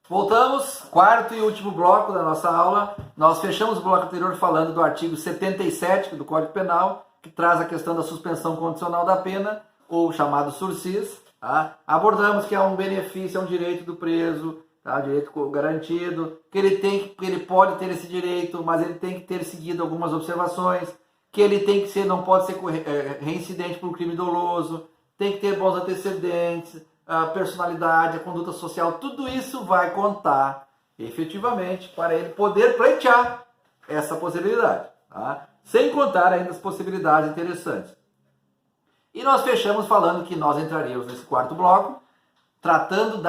Voltamos, quarto e último bloco da nossa aula. Nós fechamos o bloco anterior falando do artigo 77 do Código Penal, que traz a questão da suspensão condicional da pena, ou chamado sursis. Tá? Abordamos que é um benefício, é um direito do preso, tá? Direito garantido, que ele pode ter esse direito, mas ele tem que ter seguido algumas observações, que ele tem que ser, não pode ser reincidente por um crime doloso, tem que ter bons antecedentes, a personalidade, a conduta social, tudo isso vai contar efetivamente para ele poder pleitear essa possibilidade, tá? Sem contar ainda as possibilidades interessantes. E nós fechamos falando que nós entraríamos nesse quarto bloco tratando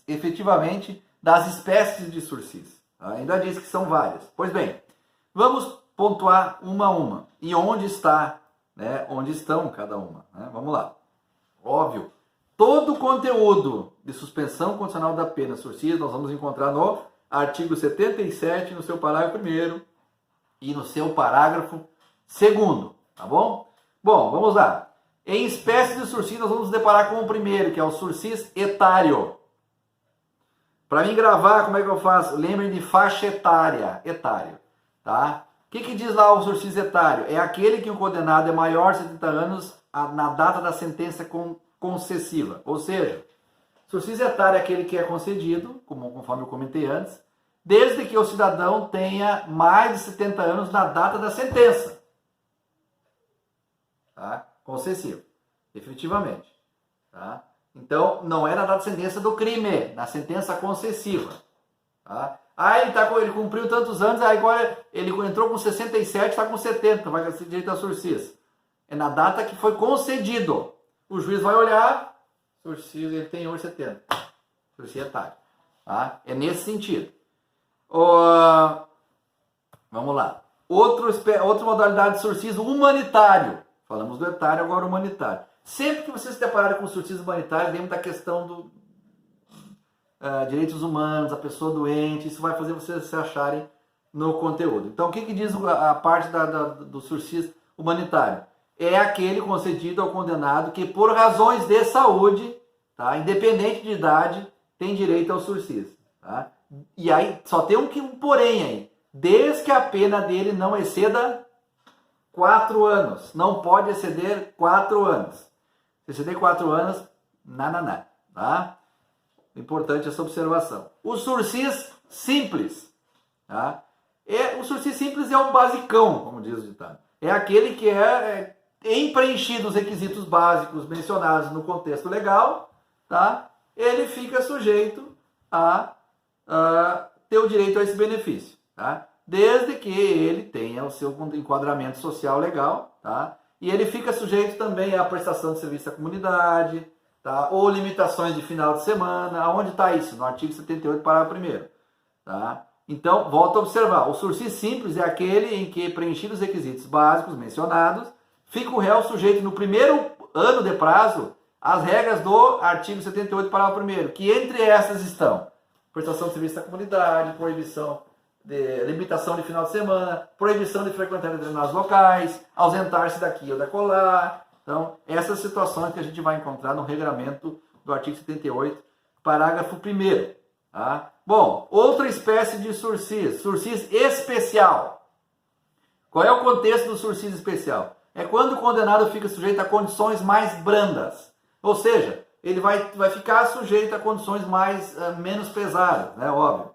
efetivamente das espécies de sursis. Tá? Ainda diz que são várias. Pois bem, vamos pontuar uma a uma. E onde está, né? Onde estão cada uma, né? Vamos lá. Óbvio, todo o conteúdo de suspensão condicional da pena sursis nós vamos encontrar no artigo 77, no seu parágrafo 1º e no seu parágrafo 2º, tá bom? Bom, vamos lá. Em espécies de sursis nós vamos nos deparar com o primeiro, que é o sursis etário. Para mim gravar, como é que eu faço? Lembrem de faixa etária, etário, tá? O que diz lá o sursis etário? É aquele que o condenado é maior de 70 anos na data da sentença concessiva. Ou seja, sursis etário é aquele que é concedido, conforme eu comentei antes, desde que o cidadão tenha mais de 70 anos na data da sentença. Tá? Concessivo, efetivamente. Tá? Então, não é na data da sentença do crime, na sentença concessiva. Tá? Ele cumpriu tantos anos, aí agora ele entrou com 67, está com 70, vai ter direito a sursis. É na data que foi concedido. O juiz vai olhar, sursis, ele tem hoje 70. Sursis etário. Tá? É nesse sentido. Vamos lá. Outra modalidade de sursis humanitário. Falamos do etário, agora o humanitário. Sempre que você se deparar com o sursis humanitário, lembra da questão do direitos humanos, a pessoa doente, isso vai fazer vocês se acharem no conteúdo. Então, o que diz a parte do sursis humanitário? É aquele concedido ao condenado que, por razões de saúde, tá, independente de idade, tem direito ao sursis. Tá? E aí, só tem um porém aí. Desde que a pena dele não exceda 4 anos. Não pode exceder 4 anos. Se exceder 4 anos, nananá. Tá? Importante essa observação. O sursis simples. Tá? O sursis simples é o basicão, como diz o ditado. É aquele que em preenchido os requisitos básicos mencionados no contexto legal, tá? Ele fica sujeito a ter o direito a esse benefício. Tá? Desde que ele tenha o seu enquadramento social legal, tá? E ele fica sujeito também à prestação de serviço à comunidade, tá? Ou limitações de final de semana. Aonde está isso? No artigo 78, parágrafo 1º. Tá? Então, volto a observar. O sursis simples é aquele em que, preenchidos os requisitos básicos mencionados, fica o réu sujeito no primeiro ano de prazo às regras do artigo 78, parágrafo 1º, que entre essas estão prestação de serviço à comunidade, limitação de final de semana, proibição de frequentar determinados locais, ausentar-se daqui ou dacolá. Então, essas situações que a gente vai encontrar no regramento do artigo 78, parágrafo 1º. Tá? Bom, outra espécie de sursis, sursis especial. Qual é o contexto do sursis especial? É quando o condenado fica sujeito a condições mais brandas. Ou seja, ele vai ficar sujeito a condições menos pesadas, né? Óbvio.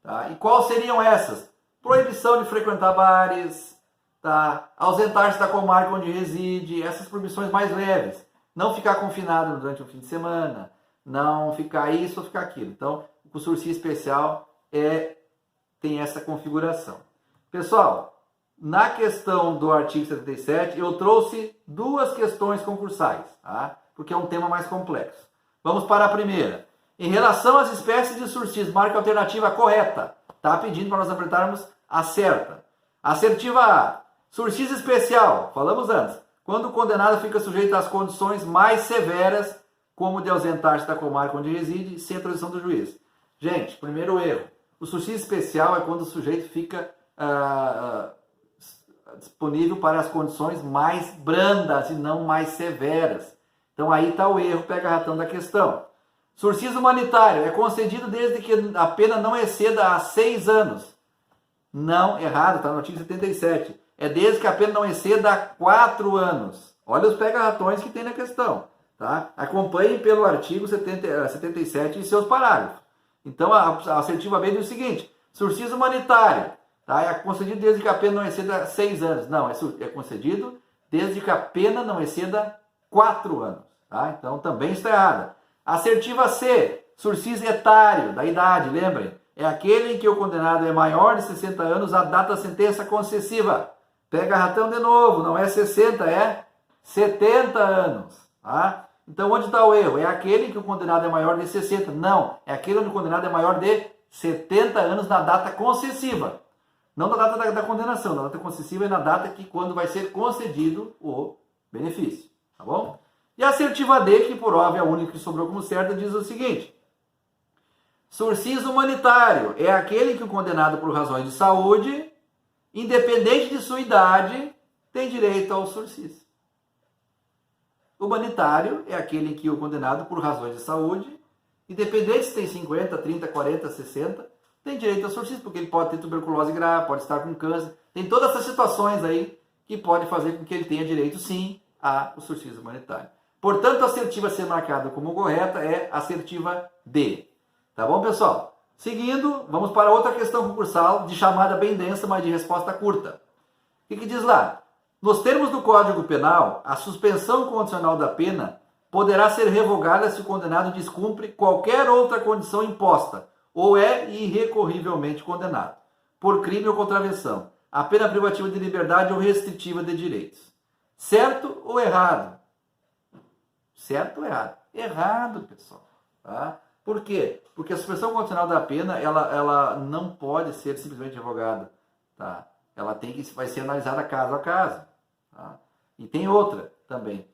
Tá? E quais seriam essas? Proibição de frequentar bares, tá? Ausentar-se da comarca onde reside, essas proibições mais leves. Não ficar confinado durante o fim de semana, não ficar isso ou ficar aquilo. Então, o sursis especial tem essa configuração. Pessoal, na questão do artigo 77, eu trouxe 2 questões concursais, tá? Porque é um tema mais complexo. Vamos para a primeira. Em relação às espécies de sursis, marque a alternativa correta. Está pedindo para nós apertarmos a certa. Assertiva A. Sursis especial. Falamos antes. Quando o condenado fica sujeito às condições mais severas, como de ausentar-se da comarca onde reside, sem autorização do juiz. Gente, primeiro erro. O sursis especial é quando o sujeito fica disponível para as condições mais brandas e não mais severas. Então aí está o erro, pega ratão da questão. Sursis humanitário é concedido desde que a pena não exceda a 6 anos. Não, errado, está no artigo 77. É desde que a pena não exceda a 4 anos. Olha os pega-ratões que tem na questão. Tá? Acompanhem pelo artigo 77 e seus parágrafos. Então, a assertiva B diz o seguinte: sursis humanitário, tá? É concedido desde que a pena não exceda 6 anos. Não, é concedido desde que a pena não exceda 4 anos. Tá? Então, também está errada. Assertiva C, sursis etário, da idade, lembrem. É aquele em que o condenado é maior de 60 anos à data da sentença concessiva. Pega ratão de novo, não é 60, é 70 anos. Tá? Então, onde está o erro? É aquele em que o condenado é maior de 60. Não, é aquele onde o condenado é maior de 70 anos na data concessiva. Não na data da condenação, na data concessiva é na data que quando vai ser concedido o benefício. Tá bom? E a assertiva D, que por óbvio é a única que sobrou como certa, diz o seguinte: sursis humanitário é aquele que o condenado por razões de saúde, independente de sua idade, tem direito ao sursis. Humanitário é aquele em que o condenado por razões de saúde, independente se tem 50, 30, 40, 60, tem direito ao sursis, porque ele pode ter tuberculose grave, pode estar com câncer, tem todas essas situações aí que pode fazer com que ele tenha direito sim ao sursis humanitário. Portanto, a assertiva a ser marcada como correta é a assertiva D. Tá bom, pessoal? Seguindo, vamos para outra questão concursal de chamada bem densa, mas de resposta curta. O que diz lá? Nos termos do Código Penal, a suspensão condicional da pena poderá ser revogada se o condenado descumpre qualquer outra condição imposta ou é irrecorrivelmente condenado por crime ou contravenção, a pena privativa de liberdade ou restritiva de direitos. Certo ou errado? Certo ou errado? Errado, pessoal. Tá? Por quê? Porque a suspensão condicional da pena, ela não pode ser simplesmente revogada. Tá? Ela vai ser analisada caso a caso. Tá? E tem outra também,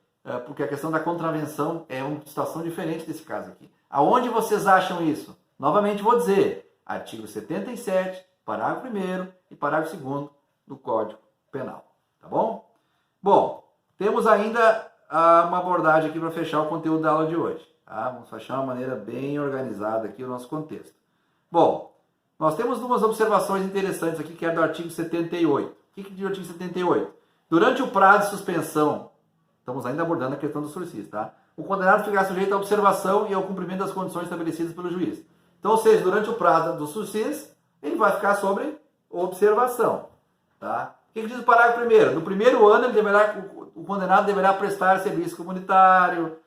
porque a questão da contravenção é uma situação diferente desse caso aqui. Aonde vocês acham isso? Novamente vou dizer, artigo 77, parágrafo 1º e parágrafo 2º do Código Penal. Tá bom? Bom, temos ainda uma abordagem aqui para fechar o conteúdo da aula de hoje. Tá? Vamos fechar de uma maneira bem organizada aqui o nosso contexto. Bom, nós temos duas observações interessantes aqui, que é do artigo 78. O que diz o artigo 78? Durante o prazo de suspensão, estamos ainda abordando a questão do sursis, tá? O condenado ficará sujeito à observação e ao cumprimento das condições estabelecidas pelo juiz. Então, ou seja, durante o prazo do sursis, ele vai ficar sobre observação. Tá? O que diz o parágrafo 1º? No primeiro ano, o condenado deverá prestar serviço comunitário,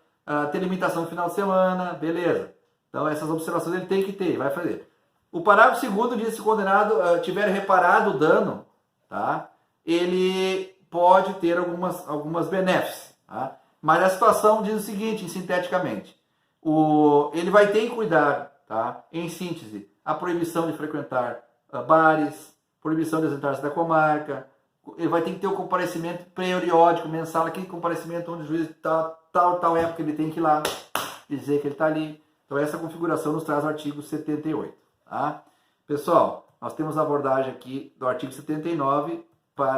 ter limitação no final de semana, beleza. Então, essas observações ele tem que ter, vai fazer. O parágrafo 2º diz que se o condenado tiver reparado o dano, tá? Ele pode ter algumas benéficas. Tá? Mas a situação diz o seguinte, sinteticamente. Ele vai ter que cuidar, tá? Em síntese, a proibição de frequentar bares, proibição de ausentar-se da comarca, ele vai ter que ter o comparecimento periódico, mensal, aquele comparecimento onde o juiz tal época ele tem que ir lá dizer que ele está ali. Então essa configuração nos traz o artigo 78. Tá? Pessoal, nós temos a abordagem aqui do artigo 79 para